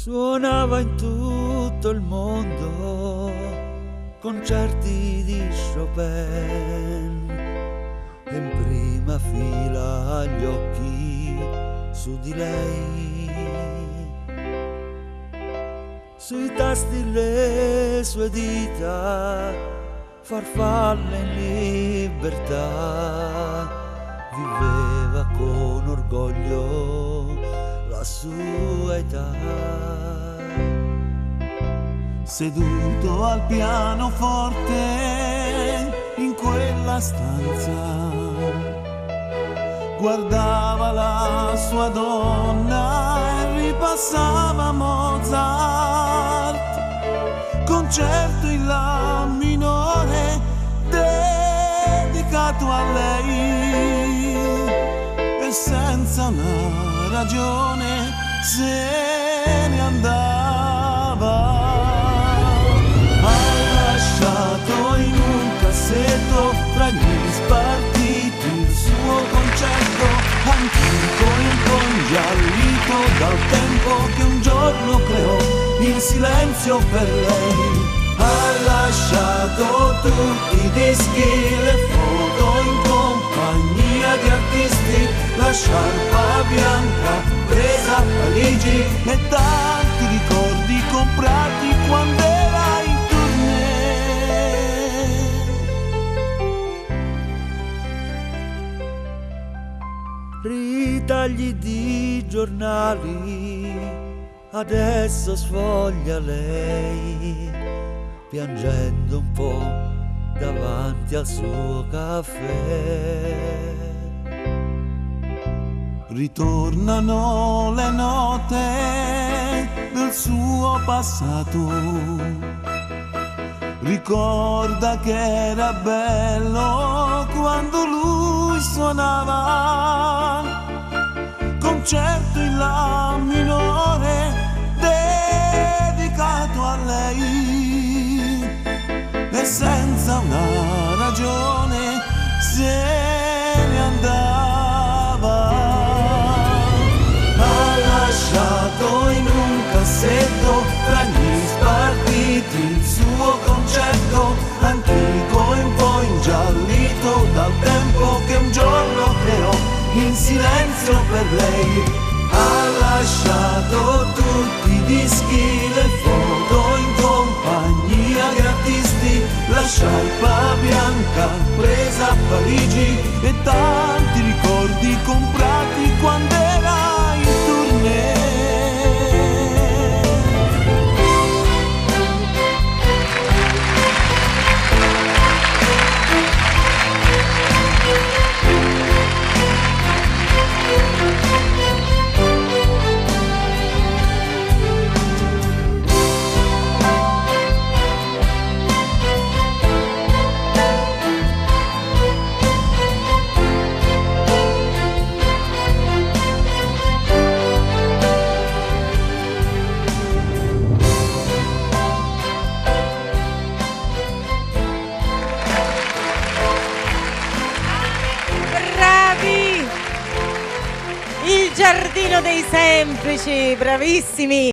Suonava in tutto il mondo concerti di Chopin e in prima fila agli occhi su di lei. Sui tasti le sue dita, farfalle in libertà, viveva con orgoglio la sua età. Seduto al pianoforte in quella stanza, guardava la sua donna e ripassava Mozart, concerto in la minore dedicato a lei, e senza una ragione se ne andava. In un cassetto tra gli spartiti il suo concerto antico, incongiallito dal tempo che un giorno creò in silenzio per lei. Ha lasciato tutti i dischi, le foto in compagnia di artisti, la sciarpa bianca presa a Parigi e tanti ricordi comprati quando era in ritagli di giornali, adesso sfoglia lei, piangendo un po' davanti al suo caffè. Ritornano le note del suo passato, ricorda che era bello quando lui suonava, concerto in la minore dedicato a lei, e senza una ragione se ne andava. Ha lasciato in un cassetto tra gli spartiti il suo concerto antico, un po' ingiallito dal tempo che un giorno creò in silenzio per lei. Ha lasciato tutti i dischi, le foto in compagnia di artisti, la sciarpa bianca presa a Parigi e tanti ricordi comprati quando era in tournée. Il giardino dei semplici, bravissimi!